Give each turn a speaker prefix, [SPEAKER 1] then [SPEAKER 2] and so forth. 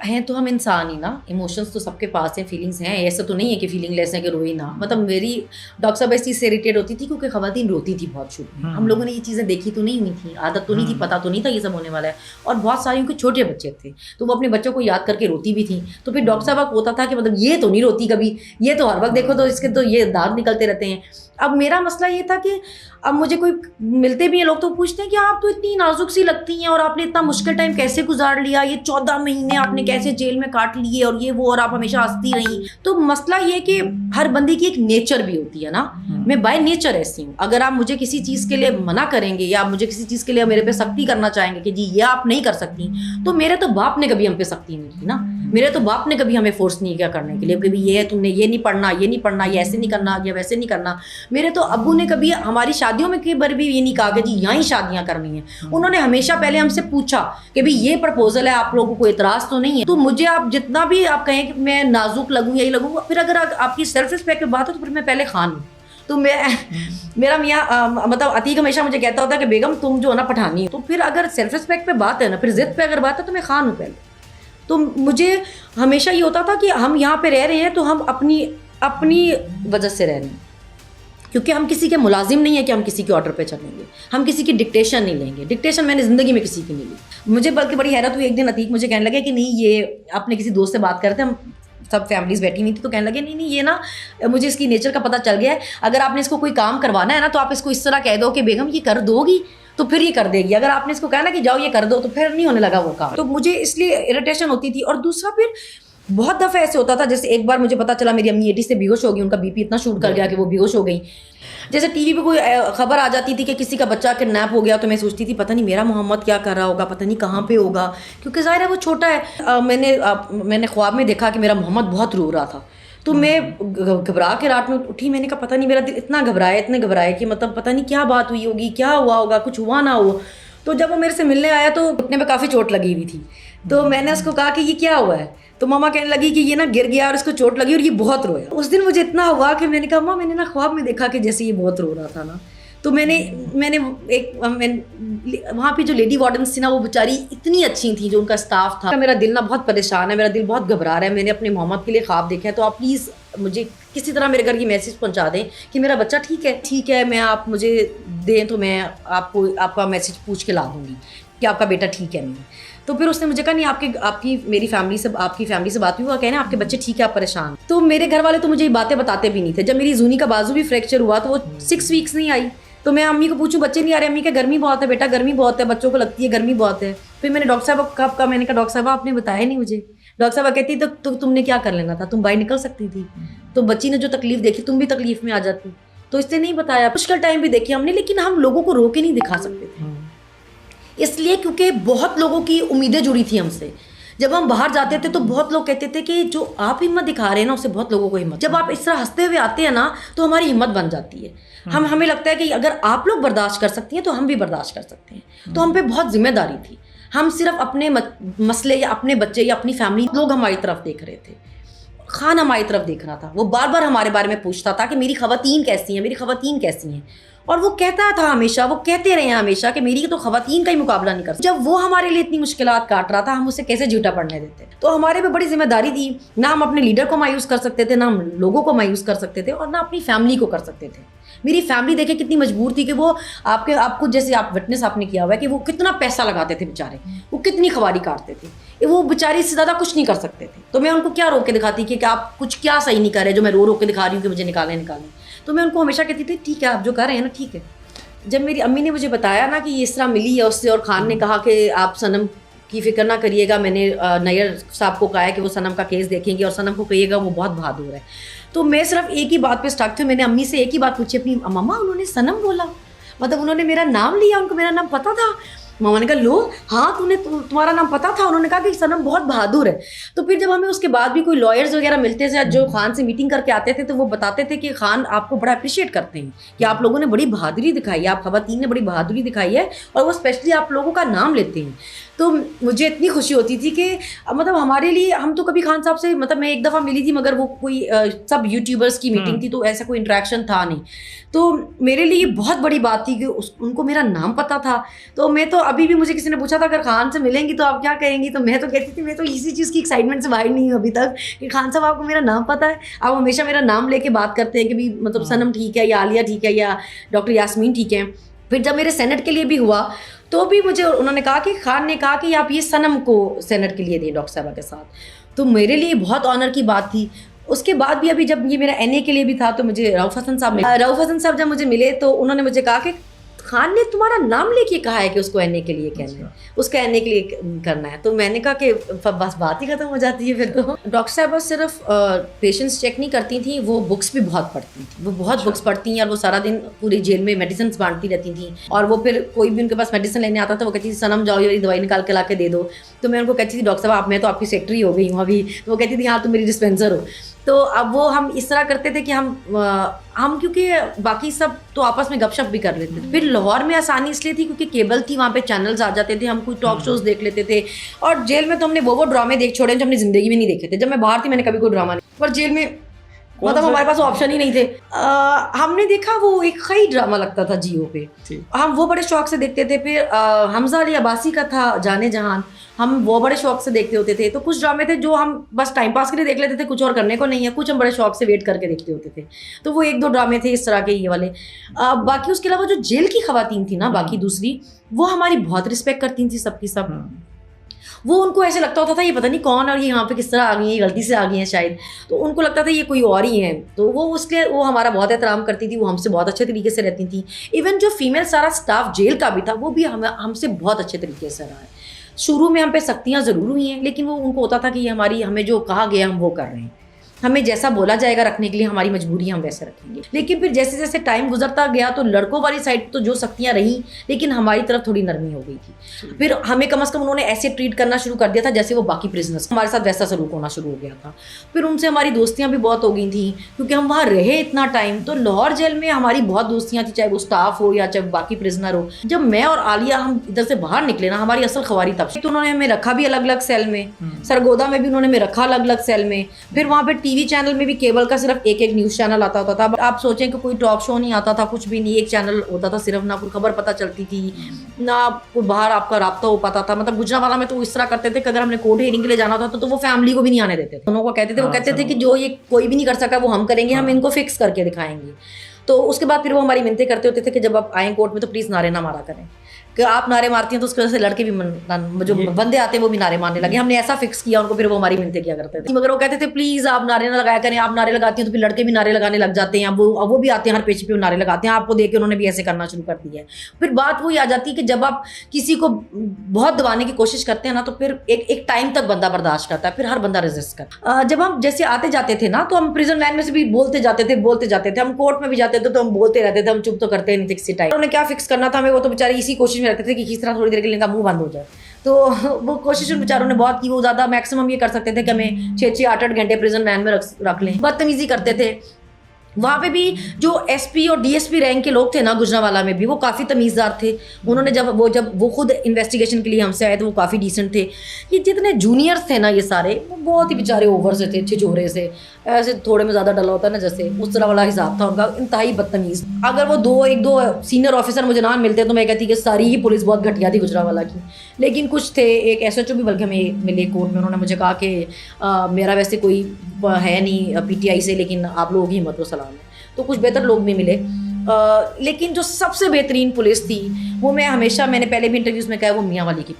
[SPEAKER 1] ہیں تو ہم انسان ہی نا, ایموشنس تو سب کے پاس ہیں, فیلنگس ہیں, ایسا تو نہیں ہے کہ فیلنگ لیس ہے کہ روئی نہ. مطلب میری ڈاکٹر صاحب اس چیز سے اریٹیٹ ہوتی تھی کیونکہ خواتین روتی تھی بہت شروع میں. ہم لوگوں نے یہ چیزیں دیکھی تو نہیں ہوئی تھیں, عادت تو نہیں تھی, پتہ تو نہیں تھا یہ سب ہونے والا ہے, اور بہت ساری ان کے چھوٹے بچے تھے تو وہ اپنے بچوں کو یاد کر کے روتی بھی تھیں. تو پھر ڈاکٹر صاحب کو ہوتا تھا کہ مطلب یہ تو نہیں روتی کبھی, یہ تو ہر وقت دیکھو تو اس کے تو یہ دانت نکلتے رہتے ہیں. اب میرا مسئلہ یہ تھا کہ اب مجھے کوئی ملتے بھی ہیں لوگ تو پوچھتے ہیں کہ آپ تو اتنی نازک سی لگتی ہیں اور آپ نے اتنا مشکل ٹائم کیسے گزار لیا, یہ 14 مہینے آپ نے کیسے جیل میں کاٹ لیے اور یہ وہ, اور آپ ہمیشہ ہنستی رہیں. تو مسئلہ یہ کہ ہر بندے کی ایک نیچر بھی ہوتی ہے نا, میں بائی نیچر ایسی ہوں. اگر آپ مجھے کسی چیز کے لیے منع کریں گے یا آپ مجھے کسی چیز کے لیے میرے پہ سختی کرنا چاہیں گے کہ جی یہ آپ نہیں کر سکتی, تو میرے تو باپ نے کبھی ہم پہ سختی نہیں کی نا, میرے تو باپ نے کبھی ہمیں فورس نہیں کیا کرنے کے لیے کہ یہ تم نے یہ نہیں پڑھنا, یہ نہیں پڑھنا, یہ ایسے نہیں کرنا, یہ ویسے نہیں کرنا. میرے تو ابو نے کبھی ہماری شادیوں میں کئی بار بھی یہ نہیں کہا کہ جی یہاں ہی شادیاں کرنی ہیں. انہوں نے ہمیشہ پہلے ہم سے پوچھا کہ بھئی یہ پرپوزل ہے, آپ لوگوں کو اعتراض تو نہیں ہے. تو مجھے آپ جتنا بھی آپ کہیں کہ میں نازک لگوں یہی لگوں, پھر اگر آپ کی سیلف رسپیکٹ کی بات ہے تو پھر میں پہلے خان ہوں. تو میرا میاں مطلب عتیق ہمیشہ مجھے کہتا ہوتا ہے کہ بیگم تم جو ہے نا پٹھانی ہے. تو پھر اگر سیلف رسپیکٹ پہ بات ہے نا, پھر ضد پہ اگر بات ہے تو میں خان ہوں پہلے. تو مجھے ہمیشہ یہ ہوتا تھا کہ ہم یہاں پہ رہ رہے ہیں تو ہم اپنی وجہ سے رہ رہے ہیں, کیونکہ ہم کسی کے ملازم نہیں ہیں کہ ہم کسی کے آرڈر پہ چلیں گے, ہم کسی کی ڈکٹیشن نہیں لیں گے. ڈکٹیشن میں نے زندگی میں کسی کی نہیں لی. مجھے بلکہ بڑی حیرت ہوئی, ایک دن عتیق مجھے کہنے لگے کہ نہیں یہ اپنے کسی دوست سے بات کرتے, ہم سب فیملیز بیٹھی ہوئی تھی, تو کہنے لگے نہیں یہ نا مجھے اس کی نیچر کا پتہ چل گیا ہے, اگر آپ نے اس کو کوئی کام کروانا ہے نا تو آپ اس کو اس طرح کہہ دو کہ بیگم یہ کر دو گی تو پھر یہ کر دے گی, اگر آپ نے اس کو کہا نا کہ جاؤ یہ کر دو تو پھر نہیں ہونے لگا وہ کام. تو مجھے اس لیے اریٹیشن ہوتی تھی. اور دوسرا پھر بہت دفعہ ایسے ہوتا تھا, جیسے ایک بار مجھے پتا چلا میری امی 80 سے بیہوش ہو گئی, ان کا بی پی اتنا شوٹ کر گیا کہ وہ بیہوش ہو گئی. جیسے ٹی وی پہ کوئی خبر آ جاتی تھی کہ کسی کا بچہ کڈنیپ ہو گیا, تو میں سوچتی تھی پتہ نہیں میرا محمد کیا کر رہا ہوگا, پتہ نہیں کہاں پہ ہوگا, کیونکہ ظاہر ہے وہ چھوٹا ہے. میں نے خواب میں دیکھا کہ میرا محمد بہت رو رہا تھا, تو میں گھبرا کے رات میں اٹھی. میں نے کہا پتہ نہیں میرا دل اتنا گھبرایا کہ مطلب پتہ نہیں کیا بات ہوئی ہوگی, کیا ہوا ہوگا, کچھ ہوا نہ ہو. تو جب وہ میرے سے ملنے آیا تو گھٹنے میں کافی چوٹ لگی ہوئی تھی, تو میں نے اس کو کہا کہ یہ کیا ہوا ہے, تو ماما کہنے لگی کہ یہ نا گر گیا اور اس کو چوٹ لگی اور یہ بہت رویا. اس دن مجھے اتنا ہوا کہ میں نے کہا ماں میں نے نا خواب میں دیکھا کہ جیسے یہ بہت رو رہا تھا نا. تو میں نے وہاں پہ جو لیڈی وارڈنس تھی نا وہ بیچاری اتنی اچھی تھیں, جو ان کا اسٹاف تھا. میرا دل نا بہت پریشان ہے, میرا دل بہت گھبرا رہا ہے, میں نے اپنے محمد کے لیے خواب دیکھا ہے, تو آپ پلیز مجھے کسی طرح میرے گھر کی میسج پہنچا دیں کہ میرا بچہ ٹھیک ہے, میں آپ مجھے دیں تو میں آپ کا میسج پوچھ کے لا دوں گی کہ آپ کا بیٹا ٹھیک ہے نہیں. تو پھر اس نے مجھے کہا نہیں آپ کی میری فیملی سے آپ کی فیملی سے بات ہوئی, وہ کہنا آپ کے بچے ٹھیک ہے, آپ پریشان. تو میرے گھر والے تو مجھے یہ باتیں بتاتے بھی نہیں تھے. جب میری زونی کا بازو بھی فریکچر ہوا تو وہ 6 ویکس نہیں آئی, تو میں امی کو پوچھوں بچے نہیں آ رہے, امی کہ گرمی بہت ہے بیٹا, گرمی بہت ہے, بچوں کو لگتی ہے گرمی بہت ہے. پھر میں نے ڈاکٹر صاحب کب کا, میں نے کہا ڈاکٹر صاحب آپ نے بتایا نہیں مجھے. ڈاکٹر صاحب کہتی تو تم نے کیا کر لینا تھا, تم باہر نکل سکتی تھی, تو بچی نے جو تکلیف دیکھی تم بھی تکلیف میں آ جاتی, تو اس نے نہیں بتایا. مشکل ٹائم بھی دیکھی ہم نے, لیکن ہم لوگوں کو رو کے نہیں دکھا سکتے تھے, اس لیے کیونکہ بہت لوگوں کی امیدیں جڑی تھی ہم سے. جب ہم باہر جاتے تھے تو بہت لوگ کہتے تھے کہ جو آپ ہمت دکھا رہے ہیں نا اس سے بہت لوگوں کو ہمت. جب آپ اس طرح ہنستے ہوئے آتے ہیں نا تو ہماری ہمت بن جاتی ہے. ہمیں لگتا ہے کہ اگر آپ لوگ برداشت کر سکتی ہیں تو ہم بھی برداشت کر سکتے ہیں. تو ہم پہ بہت ذمہ داری تھی. ہم صرف اپنے مسئلے یا اپنے بچے یا اپنی فیملی, لوگ ہماری طرف دیکھ رہے تھے, خان ہماری طرف دیکھ رہا تھا, وہ بار بار ہمارے بارے میں پوچھتا تھا کہ میری خواتین کیسی ہیں. اور وہ کہتا تھا ہمیشہ, وہ کہتے رہے ہیں ہمیشہ کہ میری تو خواتین کا ہی مقابلہ نہیں کر سکتی. جب وہ ہمارے لیے اتنی مشکلات کاٹ رہا تھا, ہم اسے کیسے جھوٹا پڑنے دیتے. تو ہمارے پہ بڑی ذمہ داری تھی, نہ ہم اپنے لیڈر کو مایوس کر سکتے تھے, نہ ہم لوگوں کو مایوس کر سکتے تھے, اور نہ اپنی فیملی کو کر سکتے تھے. میری فیملی دیکھے کتنی مجبور تھی کہ وہ آپ کو جیسے آپ وٹنس آپ نے کیا ہوا ہے کہ وہ کتنا پیسہ لگاتے تھے بیچارے, وہ کتنی خواری کاٹتے تھے, وہ بیچاری سے زیادہ کچھ نہیں کر سکتے تھے. تو میں ان کو کیا رو کے دکھاتی کہ آپ کچھ کیا صحیح نہیں کر رہے, جو میں رو کے دکھا رہی ہوں کہ مجھے نکالیں. تو میں ان کو ہمیشہ کہتی تھی ٹھیک ہے آپ جو کر رہے ہیں نا ٹھیک ہے. جب میری امی نے مجھے بتایا نا کہ یہ اس طرح ملی ہے اس سے, اور خان نے کہا کہ آپ صنم کی فکر نہ کریے گا, میں نے نیئر صاحب کو کہا ہے کہ وہ صنم کا کیس دیکھیں گے اور صنم کو کہیے گا وہ بہت بہادر ہے. تو میں صرف ایک ہی بات پہ اسٹک تھی, میں نے امی سے ایک ہی بات پوچھی اپنی, ماما انہوں نے صنم بولا, مطلب انہوں نے میرا نام لیا, ان کو میرا نام پتا تھا. ماما نے کہا لو ہاں تمہارا نام پتا تھا. انہوں نے کہا کہ صنم بہت بہادر ہے. تو پھر جب ہمیں اس کے بعد بھی کوئی لائرز وغیرہ ملتے تھے جو خان سے میٹنگ کر کے آتے تھے, تو وہ بتاتے تھے کہ خان آپ کو بڑا اپریشیٹ کرتے ہیں کہ آپ لوگوں نے بڑی بہادری دکھائی ہے, آپ خواتین نے بڑی بہادری دکھائی ہے, اور وہ اسپیشلی آپ لوگوں کا نام لیتے ہیں. تو مجھے اتنی خوشی ہوتی تھی کہ مطلب ہمارے لیے, ہم تو کبھی خان صاحب سے مطلب میں ایک دفعہ ملی تھی, مگر وہ کوئی سب یوٹیوبرس کی میٹنگ تھی, تو ایسا کوئی انٹریکشن تھا نہیں. تو میرے لیے یہ بہت بڑی بات تھی کہ ان کو میرا نام پتا تھا. تو میں تو ابھی بھی مجھے کسی نے پوچھا تھا اگر خان سے ملیں گی تو آپ کیا کہیں گی, تو میں تو کہتی تھی میں تو اسی چیز کی ایکسائٹمنٹ سے باہر نہیں ہوں ابھی تک کہ خان صاحب آپ کو میرا نام پتہ ہے. آپ ہمیشہ میرا نام لے کے بات کرتے ہیں کہ بھی مطلب صنم ٹھیک ہے یا عالیہ ٹھیک ہے یا ڈاکٹر یاسمین ٹھیک ہے. پھر جب میرے سینٹ کے لیے بھی ہوا تو بھی مجھے انہوں نے کہا کہ خان نے کہا کہ آپ یہ صنم کو سینٹ کے لیے دیں ڈاکٹر صاحبہ کے ساتھ, تو میرے لیے بہت آنر کی بات تھی. اس کے بعد بھی ابھی جب یہ میرا این اے کے لیے بھی تھا تو مجھے رؤف حسن صاحب جب مجھے ملے تو انہوں نے مجھے کہا کہ خان نے تمہارا نام لے کے کہا ہے کہ اس کو این اے کے لیے کہنا ہے, اس کا این اے کے لیے کرنا ہے. تو میں نے کہا کہ بس بات ہی ختم ہو جاتی ہے پھر تو. ڈاکٹر صاحبہ صرف پیشنٹس چیک نہیں کرتی تھیں, وہ بکس بھی بہت پڑھتی تھیں, وہ بہت بکس پڑھتی ہیں اور وہ سارا دن پوری جیل میں میڈیسنس بانٹتی رہتی تھیں. اور وہ پھر کوئی بھی ان کے پاس میڈیسن لینے آتا تھا وہ کہتی تھی صنم جاؤ یہ دوائی نکال کے لا کے دے دو. تو میں ان کو کہتی تھی ڈاکٹر صاحب میں تو آپ کی سیکٹری ہو گئی ہوں ابھی. تو وہ کہتی تھی ہاں تم میری ڈسپینسر ہو. تو اب وہ ہم اس طرح کرتے تھے کہ ہم کیونکہ باقی سب تو آپس میں گپ شپ بھی کر لیتے تھے. پھر لاہور میں آسانی اس لیے تھی کیونکہ کیبل تھی, وہاں پہ چینلز آ جاتے تھے, ہم کوئی ٹاک شوز دیکھ لیتے تھے. اور جیل میں تو ہم نے وہ ڈرامے دیکھ چھوڑے جو ہم نے زندگی میں نہیں دیکھے تھے. جب میں باہر تھی میں نے کبھی کوئی ڈرامہ نہیں, پر جیل میں مطلب ہمارے پاس آپشن ہی نہیں تھے. ہم نے دیکھا وہ ایک خی ڈرامہ لگتا تھا جیو پہ, ہم وہ بڑے شوق سے دیکھتے تھے. پھر حمزہ علی عباسی کا تھا جانے جہان, ہم وہ بڑے شوق سے دیکھتے ہوتے تھے. تو کچھ ڈرامے تھے جو ہم بس ٹائم پاس کے لیے دیکھ لیتے تھے, کچھ اور کرنے کو نہیں ہے. کچھ ہم بڑے شوق سے ویٹ کر کے دیکھتے ہوتے تھے. تو وہ ایک دو ڈرامے تھے اس طرح کے یہ والے. باقی اس کے علاوہ جو جیل کی خواتین تھیں نا باقی دوسری, وہ ہماری بہت رسپیکٹ کرتی تھیں سب کی سب. وہ ان کو ایسے لگتا ہوتا تھا یہ پتہ نہیں کون اور یہ یہاں پہ کس طرح آ گئی ہیں, غلطی سے آ گئی ہیں شاید. تو ان کو لگتا تھا یہ کوئی اور ہی ہیں. تو وہ اس لیے وہ ہمارا بہت احترام کرتی تھی, وہ ہم سے بہت اچھے طریقے سے رہتی تھیں. ایون جو فیمیل سارا اسٹاف جیل کا بھی تھا وہ بھی ہم سے بہت اچھے طریقے سے رہا ہے. شروع میں ہم پہ سختیاں ضرور ہوئی ہیں, لیکن وہ ان کو ہوتا تھا کہ یہ ہمیں جو کہا گیا ہم وہ کر رہے ہیں, ہمیں جیسا بولا جائے گا رکھنے کے لیے ہماری مجبوری ہم ویسے رکھیں گے. لیکن پھر جیسے جیسے ٹائم گزرتا گیا تو لڑکوں والی سائڈ تو جو سختیاں رہیں, لیکن ہماری طرف تھوڑی نرمی ہو گئی تھی. پھر ہمیں کم از کم انہوں نے ایسے ٹریٹ کرنا شروع کر دیا تھا جیسے وہ باقی پرزنرس, ہمارے ساتھ ویسا سلوک ہونا شروع ہو گیا تھا. پھر ان سے ہماری دوستیاں بھی بہت ہو گئی تھیں کیونکہ ہم وہاں رہے اتنا ٹائم. تو لاہور جیل میں ہماری بہت دوستیاں تھیں, چاہے وہ اسٹاف ہو یا چاہے باقی پرزنر ہو. جب میں اور عالیہ ہم ادھر سے باہر نکلے نا, ہماری اصل خواری تب سے. تو انہوں نے ہمیں رکھا بھی الگ الگ سیل میں, سرگودا میں بھی انہوں نے ہمیں رکھا الگ الگ سیل میں. پھر وہاں پہ ٹی وی چینل میں بھی کیبل کا صرف ایک نیوز چینل آتا ہوتا تھا. آپ سوچیں کہ کوئی ٹاک شو نہیں آتا تھا, کچھ بھی نہیں, ایک چینل ہوتا تھا صرف. نہ کوئی خبر پتہ چلتی تھی, نہ کوئی باہر آپ کا رابطہ ہو پاتا تھا. مطلب گجرانوالہ میں تو اس طرح کرتے تھے کہ اگر ہم نے کورٹ ہیئرنگ کے لیے جانا تھا تو وہ فیملی کو بھی نہیں آنے دیتے تھے. انہوں کو کہتے تھے, وہ کہتے تھے کہ جو یہ کوئی بھی نہیں کر سکا وہ ہم کریں گے, ہم ان کو فکس کر کے دکھائیں گے. تو اس کے بعد پھر وہ ہماری منتیں کرتے ہوتے تھے کہ جب آپ آئیں کورٹ میں تو پلیز نعرے نہ مارا کریں, کہ آپ نعرے مارتی ہیں تو اس کی وجہ سے لڑکے بھی جو بندے آتے ہیں وہ بھی نعرے مارنے لگے. ہم نے ایسا فکس کیا ان کو, پھر وہ ہماری منتیں کیا کرتے تھے. مگر وہ کہتے تھے پلیز آپ نعرے نہ لگایا کریں, آپ نعرے لگاتی ہیں تو پھر لڑکے بھی نعرے لگانے لگ جاتے ہیں. اب وہ بھی آتے ہیں ہر پیج پہ نعرے لگاتے ہیں, آپ کو دیکھ کے انہوں نے بھی ایسے کرنا شروع کر دیا ہے. پھر بات وہی آ جاتی ہے کہ جب آپ کسی کو بہت دبانے کی کوشش کرتے ہیں نا تو پھر ایک ٹائم تک بندہ برداشت کرتا ہے, پھر ہر بندہ ریزسٹ کرتا ہے. جب ہم جیسے آتے جاتے تھے نا تو ہم پریزن وین میں سے بھی بولتے جاتے تھے. ہم کورٹ میں بھی جاتے تھے تو ہم بولتے رہتے تھے, ہم چپ تو کرتے نہیں تھے کسی ٹائم. انہوں نے کیا فکس کرنا تھا ہمیں, وہ تو بیچارے اسی کوشش میں رہتے تھے کہ کس طرح تھوڑی دیر کے لیے کا منہ بند ہو جائے. تو وہ کوشش ان بیچاروں نے بہت کی. وہ زیادہ میکسیمم یہ کر سکتے تھے کہ ہمیں 6-8 گھنٹے پریزن وین میں رکھ لیں. بدتمیزی کرتے تھے. وہاں پہ بھی جو ایس پی اور ڈی ایس پی رینک کے لوگ تھے نا گجرانوالہ میں بھی, وہ کافی تمیزدار تھے. انہوں نے جب وہ خود انویسٹیگیشن کے لیے ہم سے آئے تو وہ کافی ڈیسنٹ تھے. یہ جتنے جونیئرس تھے نا یہ سارے, وہ بہت ہی بیچارے اوور سے تھے, چھچورے سے, ایسے تھوڑے میں زیادہ ڈلا ہوتا ہے نا جیسے, اس طرح والا حساب تھا ان کا, انتہائی بدتمیز. اگر وہ ایک دو سینئر آفیسر مجھے نہ ملتے تو میں کہتی کہ ساری ہی پولیس بہت گھٹیا تھی گجرانوالہ کی. لیکن کچھ تھے, ایک ایس ایچ او بھی بلکہ ہمیں ملے کورٹ میں, انہوں نے مجھے کہا کہ میرا ویسے کوئی ہے نہیں پی ٹی آئی سے, لیکن آپ لوگوں کی ہمت و سلام ہے. تو کچھ بہتر لوگ بھی ملے. لیکن جو سب سے بہترین پولیس تھی وہ میں نے پہلے بھی انٹرویوز میں کہا, وہ میاں والی کی